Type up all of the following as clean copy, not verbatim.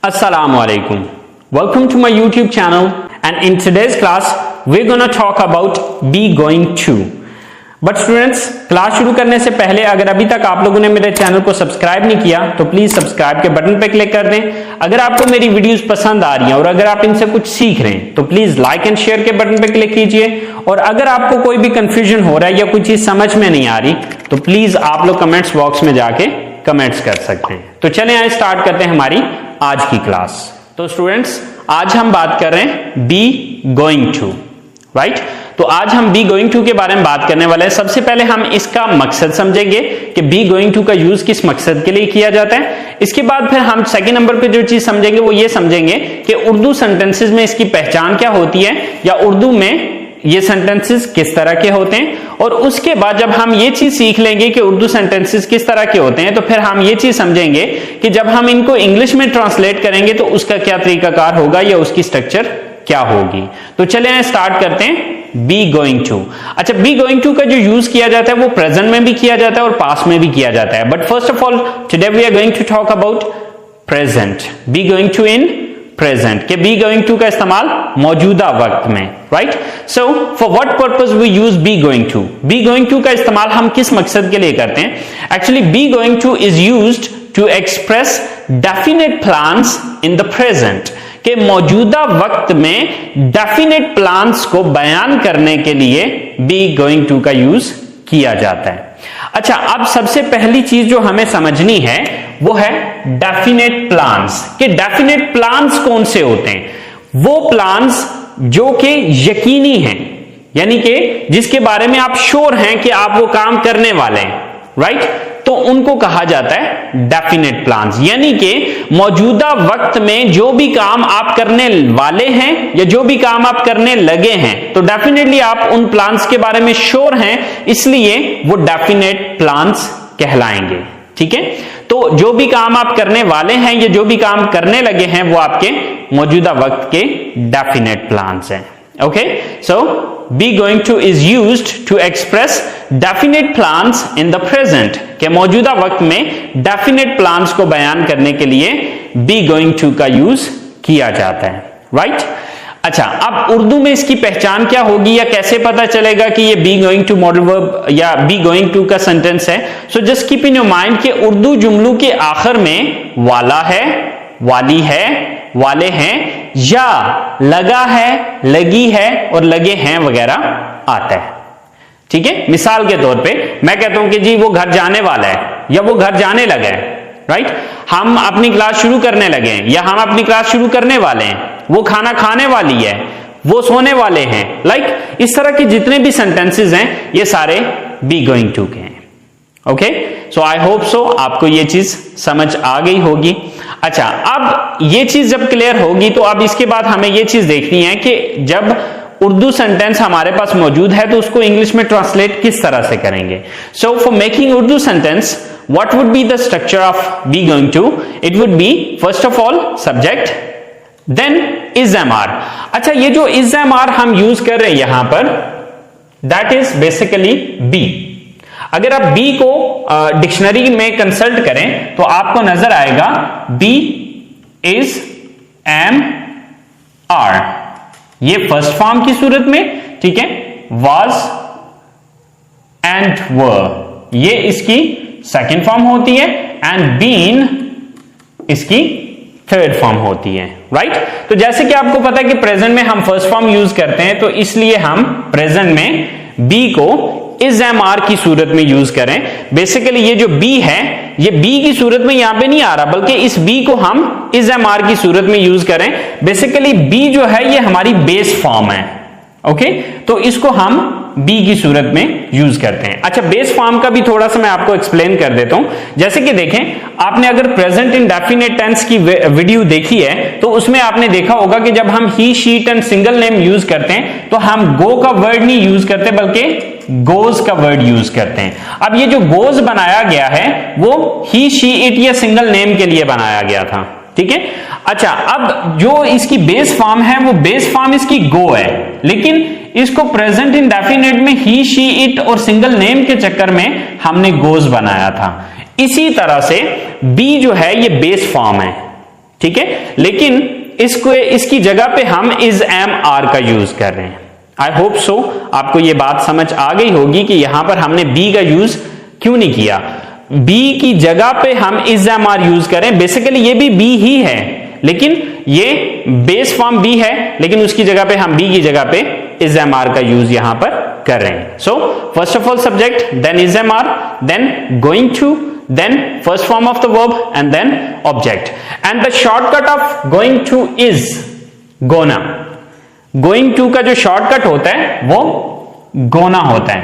Assalamualaikum. Welcome to my YouTube channel, and in today's class we're gonna talk about be going to. But students, class शुरू करने से पहले अगर अभी तक आप लोगों ने मेरे चैनल को सब्सक्राइब नहीं किया तो प्लीज सब्सक्राइब के बटन पे क्लिक कर दें। अगर आपको मेरी वीडियोस पसंद आ रही हैं और अगर आप इनसे कुछ सीख रहे हैं तो प्लीज लाइक एंड शेयर के बटन पे क्लिक कीजिए। और अगर आपको कोई भी कंफ्यूजन हो रहा है या कोई चीज समझ में नहीं आ रही तो प्लीज आप लोग कमेंट्स बॉक्स में जाके कमेंट्स कर सकते हैं। तो चलें आइए स्टार्ट करते हैं हमारी आज की क्लास। तो स्टूडेंट्स, आज हम बात कर रहे हैं बी गोइंग टू, राइट। तो आज हम बी गोइंग टू के बारे में बात करने वाले हैं। सबसे पहले हम इसका मकसद समझेंगे कि बी गोइंग टू का यूज किस मकसद के लिए किया जाता है। इसके बाद फिर हम सेकंड नंबर पे जो चीज समझेंगे वो ये समझेंगे कि उर्दू सेंटेंसेस में इसकी पहचान क्या होती है या उर्दू में ये सेंटेंसेस किस तरह के होते हैं। और उसके बाद जब हम ये चीज सीख लेंगे कि उर्दू सेंटेंसेस किस तरह के होते हैं तो फिर हम ये चीज समझेंगे कि जब हम इनको इंग्लिश में ट्रांसलेट करेंगे तो उसका क्या तरीकाकार होगा या उसकी स्ट्रक्चर क्या होगी। तो चलिए स्टार्ट करते हैं बी गोइंग टू। अच्छा, बी गोइंग टू का जो यूज किया जाता है वो प्रेजेंट में भी किया जाता है और पास्ट में भी किया जाता है। But first of all today we are going to talk about present. Be going to in present के बी गोइंग टू का इस्तेमाल मौजूदा वक्त में, right. So for what purpose we use be going to. Be going to का इस्तेमाल हम किस मकसद के लिए करते हैं। Actually be going to is used to express definite plans in the present के मौजूदा वक्त में डेफिनेट प्लान्स को बयान करने के लिए बी गोइंग टू का यूज किया जाता है। अच्छा, अब सबसे पहली चीज जो हमें समझनी है वो है डेफिनेट प्लान्स। कि डेफिनेट प्लान्स कौन से होते हैं। वो प्लान्स जो कि यकीनी हैं, यानी कि जिसके बारे में आप श्योर हैं कि आप वो काम करने वाले हैं, राइट। तो उनको कहा जाता है डेफिनेट प्लान्स। यानी कि मौजूदा वक्त में जो भी काम आप करने वाले हैं या जो भी काम आप करने लगे हैं तो डेफिनेटली आप उन प्लान्स के बारे में श्योर हैं, इसलिए वो डेफिनेट प्लान्स कहलाएंगे। ठीक है, तो जो भी काम आप करने वाले हैं या जो भी काम करने लगे हैं वो आपके मौजूदा वक्त के डेफिनेट प्लान्स हैं। Okay, so be going to is used to express definite plans in the present के मौजूदा वक्त में डेफिनेट प्लान्स को बयान करने के लिए बी गोइंग टू का यूज किया जाता है, राइट। अच्छा, अब उर्दू में इसकी पहचान क्या होगी या कैसे पता चलेगा कि ये be going to modal verb या बी गोइंग टू का सेंटेंस है। So just keep in your mind कि उर्दू जुमलों के आखिर में वाला है, वाली है, वाले हैं या लगा है, लगी है और लगे हैं वगैरह आता है। ठीक है, मिसाल के तौर पे मैं कहता हूं कि जी वो घर जाने वाला है या वो घर जाने लगा है, राइट। हम अपनी क्लास शुरू करने लगे हैं या हम अपनी क्लास शुरू करने वाले हैं। वो खाना खाने वाली है, वो सोने वाले हैं। लाइक इस तरह के जितने भी सेंटेंसेस हैं ये सारे बी गोइंग टू के हैं। Okay, so I hope so आपको ये चीज समझ आ गई होगी। अच्छा, अब ये चीज जब क्लियर होगी तो अब इसके बाद हमें ये चीज देखनी है कि जब उर्दू सेंटेंस हमारे पास मौजूद है तो उसको इंग्लिश में ट्रांसलेट किस तरह से करेंगे। So for making Urdu sentence what would be the structure of be going to? It would be first of all subject, then is MR. अच्छा, ये जो is MR हम यूज कर रहे हैं यहां पर that is basically be. अगर आप be को डिक्शनरी में कंसल्ट करें तो आपको नजर आएगा be is am are, ये फर्स्ट फॉर्म की सूरत में, ठीक है। was and were ये इसकी सेकेंड फॉर्म होती है एंड बीन इसकी थर्ड फॉर्म होती है, राइट। तो जैसे कि आपको पता है कि प्रेजेंट में हम फर्स्ट फॉर्म यूज करते हैं तो इसलिए हम प्रेजेंट में बी को इज एम आर की सूरत में यूज करें। बेसिकली ये जो बी है ये बी की सूरत में यहां पे नहीं आ रहा बल्कि इस बी को हम इज एम आर की सूरत में यूज करें। बेसिकली बी जो है ये हमारी बेस फॉर्म है। ओके, तो इसको हम बी की सूरत में यूज करते हैं। अच्छा, बेस फॉर्म का भी थोड़ा सा मैं आपको एक्सप्लेन कर देता हूं। जैसे कि देखें, आपने अगर प्रेजेंट इन डेफिनेट टेंस की वीडियो देखी है तो उसमें आपने देखा होगा कि जब हम he, she it and single name use करते हैं तो हम गो का वर्ड नहीं यूज करते बल्कि गोज का वर्ड यूज करते हैं। अब ये जो गोज बनाया गया है वो ही, शी, इट या सिंगल नेम के लिए बनाया गया था। ठीक है, अच्छा, अब जो इसकी बेस फॉर्म है वो बेस फॉर्म इसकी गो है, लेकिन इसको प्रेजेंट इन डेफिनेट में ही, शी, इट और सिंगल नेम के चक्कर में हमने गोज बनाया था। इसी तरह से बी जो है ये बेस फॉर्म है। ठीक है, लेकिन इसकी जगह पे हम इज एम आर का यूज कर रहे हैं। आई होप सो आपको ये बात समझ आ गई होगी कि यहां पर हमने बी का यूज क्यों नहीं किया। बी की जगह पे हम इज एम आर यूज करें, बेसिकली ये भी बी ही है, लेकिन ये बेस फॉर्म बी है, लेकिन उसकी जगह पे हम बी की जगह पे इज एम आर का यूज यहां पर कर रहे हैं। So first of all subject, then is am are, then going to, then first form of the verb and then object, and the shortcut of going to is gonna। going to का जो shortcut होता है वो gonna होता है।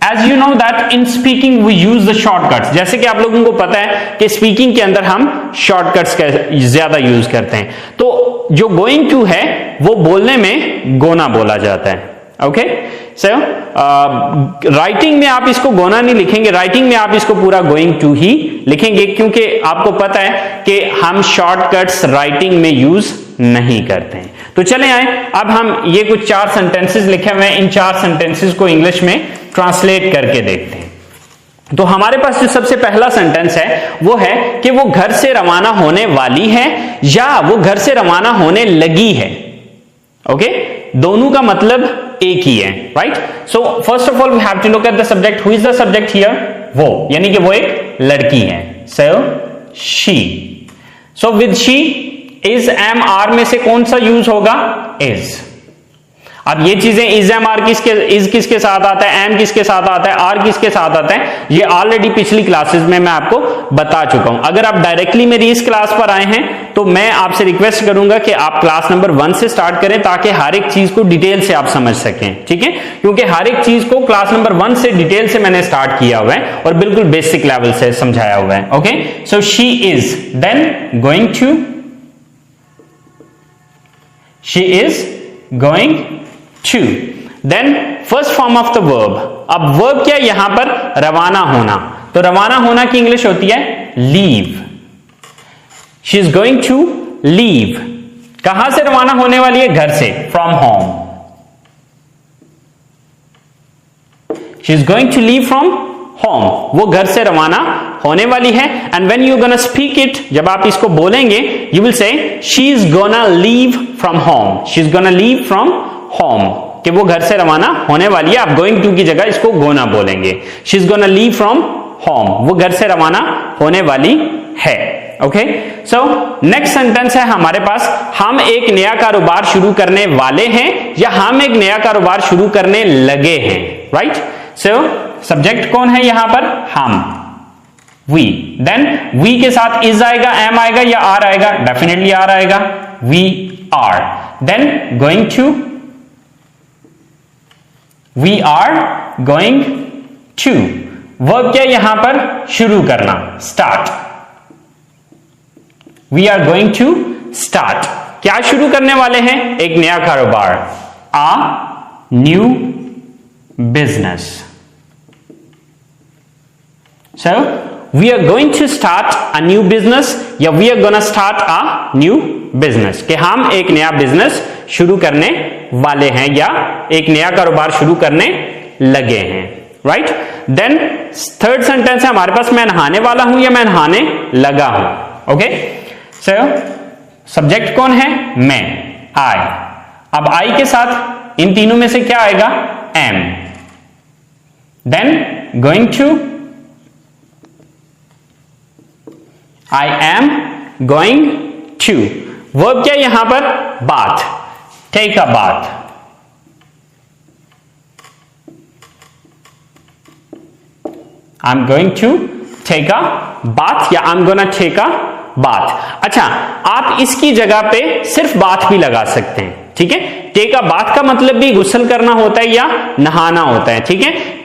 as you know that in speaking we use the shortcuts, जैसे कि आप लोगों को पता है कि स्पीकिंग के अंदर हम शॉर्टकट्स का ज्यादा यूज करते हैं, तो जो going to है वो बोलने में gonna बोला जाता है। ओके सो राइटिंग में आप इसको गोना नहीं लिखेंगे, राइटिंग में आप इसको पूरा गोइंग टू ही लिखेंगे, क्योंकि आपको पता है कि हम शॉर्टकट्स राइटिंग में यूज नहीं करते हैं। तो चले आए, अब हम ये कुछ 4 सेंटेंसेस लिखे हुए हैं, इन 4 सेंटेंसेस को इंग्लिश में ट्रांसलेट करके देखते हैं। तो हमारे पास जो सबसे पहला सेंटेंस है वो है कि वो घर से रवाना होने वाली है या वो घर से रवाना होने लगी है। ओके, दोनों का मतलब एक ही है, right. So first of all we have to look at the subject. Who is the subject here? वो, यानी कि वो एक लड़की है। So she. So with she is am are में से कौन सा यूज होगा? इज। अब ये चीजें इज एम आर इज किसके साथ आता है, एम किसके साथ आता है, आर किसके साथ आता है, ये ऑलरेडी पिछली क्लासेस में मैं आपको बता चुका हूं। अगर आप डायरेक्टली मेरी इस क्लास पर आए हैं तो मैं आपसे रिक्वेस्ट करूंगा कि आप क्लास नंबर 1 से स्टार्ट करें, ताकि हर एक चीज को डिटेल से आप समझ सकें, ठीक है, क्योंकि हर एक चीज को क्लास नंबर 1 से डिटेल से मैंने स्टार्ट किया हुआ है और बिल्कुल बेसिक लेवल से समझाया हुआ है। Okay, so she is, then going to, she is going to, then first form of the verb. अब वर्ब क्या है यहां पर? रवाना होना। तो रवाना होना की इंग्लिश होती है leave. She is going to leave. कहां से रवाना होने वाली है? घर से, from home. She is going to leave from home, वो घर से रवाना होने वाली है। And when you gonna speak it, जब आप इसको बोलेंगे, you will say she is gonna leave from home. She is gonna leave from home, कि वो घर से रवाना होने वाली है। आप गोइंग टू की जगह इसको गोना बोलेंगे। She is gonna leave from home, वो घर से रवाना होने वाली है। ओके, सो नेक्स्ट सेंटेंस है हमारे पास, हम एक नया कारोबार शुरू करने वाले हैं या हम एक नया कारोबार शुरू करने लगे हैं, राइट। सो सब्जेक्ट कौन है यहां पर? हम, वी। देन वी के साथ इज आएगा, एम आएगा या आर आएगा? डेफिनेटली आर आएगा, we are. Then going to, we are going to. Verb क्या यहां पर? शुरू करना, start. We are going to start. क्या शुरू करने वाले हैं? एक नया कारोबार, a new business. So we are going to start a new business या we are gonna start a new business, कि हम एक नया बिजनेस शुरू करने वाले हैं या एक नया कारोबार शुरू करने लगे हैं, राइट। देन थर्ड सेंटेंस है हमारे पास, मैं नहाने वाला हूं या मैं नहाने लगा हूं। ओके, सो सब्जेक्ट कौन है? मैं, आई। अब आई के साथ इन तीनों में से क्या आएगा? Am. Then going to, I am going to. Verb क्या यहां पर? Bath, take a bath. I am going to take a bath या I am gonna take a bath. अच्छा, आप इसकी जगह पे सिर्फ बाथ भी लगा सकते हैं, ठीक है। टेक अ बाथ का मतलब भी गुस्ल करना होता है या नहाना होता है, ठीक है।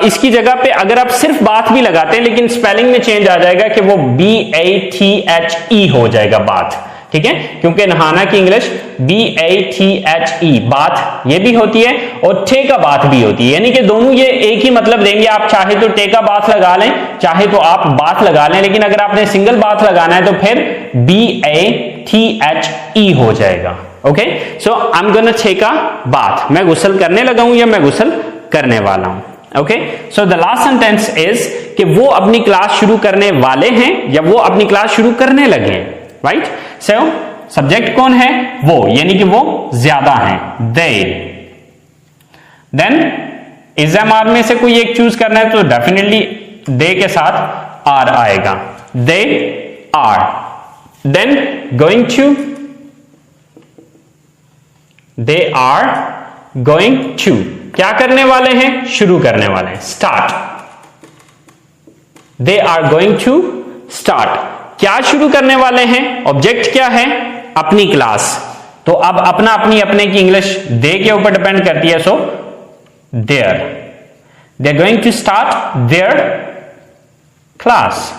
इसकी जगह पे अगर आप सिर्फ बाथ भी लगाते हैं, लेकिन स्पेलिंग में चेंज आ जाएगा कि वो BATHE हो जाएगा, बाथ, ठीक है, क्योंकि नहाना की इंग्लिश BATHE, बाथ ये भी होती है और टेक अ बाथ भी होती है, यानी कि दोनों ये एक ही मतलब देंगे। आप चाहे तो टेक अ बाथ लगा लें, चाहे तो आप बाथ लगा लें, लेकिन अगर आपने सिंगल बाथ लगाना है तो फिर BATHE हो जाएगा। Okay, so I am gonna take a bath, मैं गुस्ल करने लगा हूं या मैं गुस्ल करने वाला हूं। Okay, so the last sentence is कि वो अपनी क्लास शुरू करने वाले हैं या वो अपनी क्लास शुरू करने लगे हैं, राइट। सो सब्जेक्ट कौन है? वो, यानी कि वो ज्यादा है, दे। देन इज एम आर में से कोई एक चूज करना है तो डेफिनेटली दे के साथ आर आएगा, they are. Then going to, they are going to, क्या करने वाले हैं? शुरू करने वाले हैं, start. They are going to start, क्या शुरू करने वाले हैं? ऑब्जेक्ट क्या है? अपनी क्लास। तो अब अपना अपनी अपने की इंग्लिश दे के ऊपर डिपेंड करती है, so there, they are going to start their class,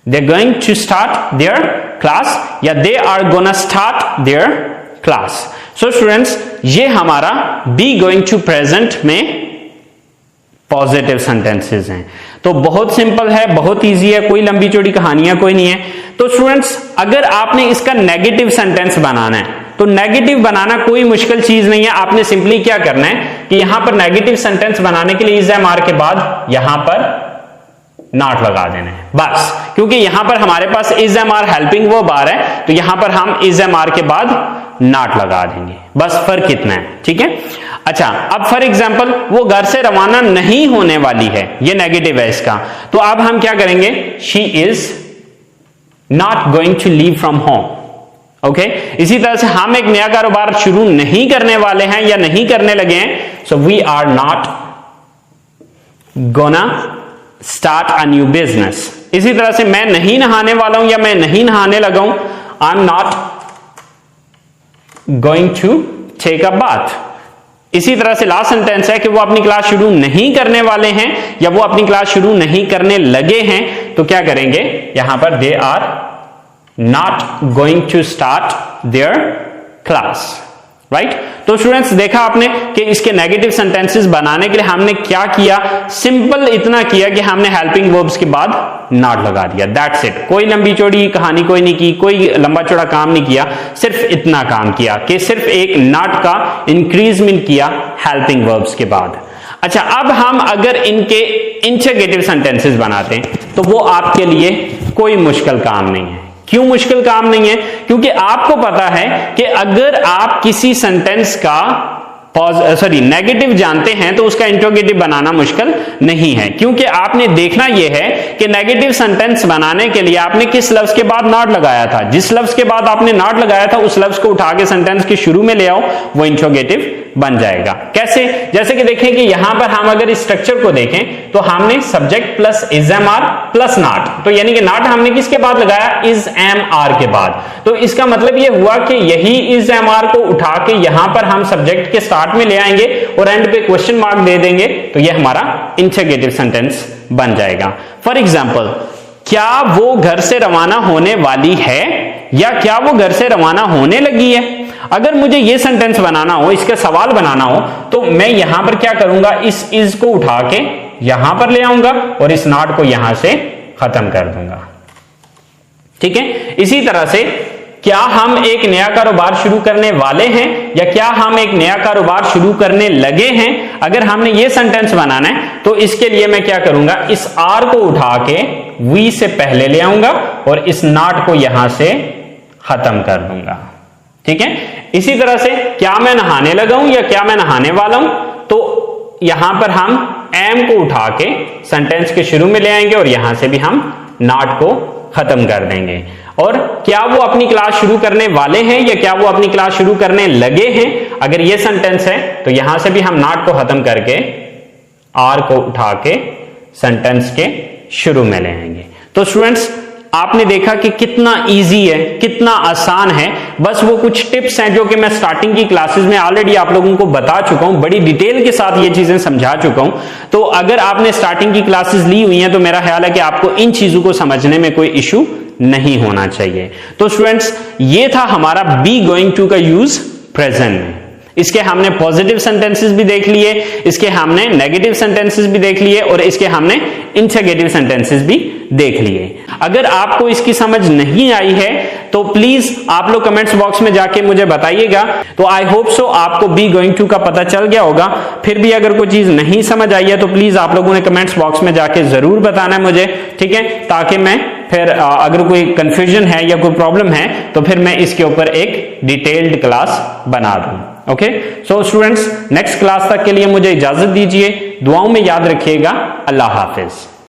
they are going to start their class, या they are gonna start their class. So students, ये हमारा बी गोइंग टू प्रेजेंट में पॉजिटिव सेंटेंसेस हैं। तो बहुत simple है, बहुत easy है, कोई लंबी चौड़ी कहानियां कोई नहीं है। तो स्टूडेंट्स, अगर आपने इसका नेगेटिव सेंटेंस बनाना है तो नेगेटिव बनाना कोई मुश्किल चीज नहीं है। आपने सिंपली क्या करना है कि यहां पर नेगेटिव सेंटेंस बनाने के लिए इज एम आर के बाद यहां पर नॉट लगा देना है बस, क्योंकि यहां पर हमारे पास is am are helping verb आ रहा है, तो यहां पर हम इज एम आर के बाद नॉट लगा देंगे, बस फर्क इतना है, ठीक है। अच्छा, अब फॉर एग्जाम्पल वो घर से रवाना नहीं होने वाली है, ये नेगेटिव है इसका, तो अब हम क्या करेंगे? She is not going to leave from home. Okay, इसी तरह से हम एक नया कारोबार शुरू नहीं करने वाले हैं या नहीं करने लगे हैं, so we are not gonna start a new business. इसी तरह से मैं नहीं नहाने वाला हूं या मैं नहीं नहाने लगा हूं, I am not going to take a bath. इसी तरह से लास्ट सेंटेंस है कि वो अपनी क्लास शुरू नहीं करने वाले हैं या वो अपनी क्लास शुरू नहीं करने लगे हैं, तो क्या करेंगे? यहां पर they are not going to start their class, right. तो स्टूडेंट्स, देखा आपने कि इसके नेगेटिव सेंटेंसेस बनाने के लिए हमने क्या किया? सिंपल इतना किया कि हमने हेल्पिंग वर्ब्स के बाद नॉट लगा दिया, दैट्स इट। कोई लंबी चौड़ी कहानी कोई नहीं की, कोई लंबा चौड़ा काम नहीं किया, सिर्फ इतना काम किया कि सिर्फ एक नॉट का इंक्रीजमेंट किया हेल्पिंग वर्ब्स के बाद। अच्छा, अब हम अगर इनके इंटरगेटिव सेंटेंसेस बनाते हैं तो वो आपके लिए कोई मुश्किल काम नहीं है। क्यों मुश्किल काम नहीं है? क्योंकि आपको पता है कि अगर आप किसी सेंटेंस का नेगेटिव जानते हैं तो उसका इंटरोगेटिव बनाना मुश्किल नहीं है, क्योंकि आपने देखना यह है कि नेगेटिव सेंटेंस बनाने के लिए आपने किस लफ्ज के बाद नॉट लगाया था। जिस लफ्ज के बाद आपने नॉट लगाया था उस लफ्ज को उठा के सेंटेंस के शुरू में ले आओ, वो इंटरोगेटिव बन जाएगा। कैसे? जैसे कि देखें कि यहां पर हम अगर इस स्ट्रक्चर को देखें तो हमने subject plus is am are plus not, तो यानी कि नॉट हमने किसके बाद लगाया? इज एम आर के बाद। तो इसका मतलब यह हुआ कि यही इज एम आर को उठा के यहां पर हम सब्जेक्ट के स्टार्ट में ले आएंगे और एंड पे क्वेश्चन मार्क दे देंगे, तो यह हमारा इंटरगेटिव सेंटेंस बन जाएगा। फॉर एग्जाम्पल, क्या वो घर से रवाना होने वाली है या क्या वो घर से रवाना होने लगी है? अगर मुझे ये सेंटेंस बनाना हो, इसका सवाल बनाना हो, तो मैं यहां पर क्या करूंगा? इस इज को उठा के यहां पर ले आऊंगा और इस नॉट को यहां से खत्म कर दूंगा, ठीक है। इसी तरह से क्या हम एक नया कारोबार शुरू करने वाले हैं या क्या हम एक नया कारोबार शुरू करने लगे हैं? अगर हमने ये सेंटेंस बनाना है तो इसके लिए मैं क्या करूंगा? इस आर को उठा के वी से पहले ले आऊंगा और इस नॉट को यहां से खत्म कर दूंगा, ठीक है। इसी तरह से क्या मैं नहाने लगा हूं या क्या मैं नहाने वाला हूं, तो यहां पर हम एम को उठा के सेंटेंस के शुरू में ले आएंगे और यहां से भी हम नॉट को खत्म कर देंगे। और क्या वो अपनी क्लास शुरू करने वाले हैं या क्या वो अपनी क्लास शुरू करने लगे हैं? अगर ये सेंटेंस है तो यहां से भी हम नॉट को खत्म करके आर को उठा के सेंटेंस के शुरू में ले आएंगे। तो स्टूडेंट्स, आपने देखा कि कितना इजी है, कितना आसान है। बस वो कुछ टिप्स हैं जो कि मैं स्टार्टिंग की क्लासेस में ऑलरेडी आप लोगों को बता चुका हूं, बड़ी डिटेल के साथ ये चीजें समझा चुका हूं। तो अगर आपने स्टार्टिंग की क्लासेस ली हुई हैं तो मेरा ख्याल है कि आपको इन चीजों को समझने में कोई इशू नहीं होना चाहिए। तो स्टूडेंट्स, ये था हमारा बी गोइंग टू का यूज प्रेजेंट में। इसके हमने पॉजिटिव सेंटेंसेस भी देख लिए, इसके हमने नेगेटिव सेंटेंसेस भी देख लिए और इसके हमने इंटरगेटिव सेंटेंसेस भी देख लिए। अगर आपको इसकी समझ नहीं आई है तो प्लीज आप लोग कमेंट्स बॉक्स में जाके मुझे बताइएगा। तो आई होप सो आपको बी गोइंग टू का पता चल गया होगा। फिर भी अगर कोई चीज नहीं समझ आई है तो प्लीज आप लोगों ने कमेंट्स बॉक्स में जाके जरूर बताना है मुझे, ठीक है, ताकि मैं फिर अगर कोई कंफ्यूजन है या कोई प्रॉब्लम है तो फिर मैं इसके ऊपर एक डिटेल्ड क्लास बना दूं। Okay, so students next class तक के लिए मुझे इजाजत दीजिए, दुआओं में याद रखिएगा। अल्लाह हाफिज।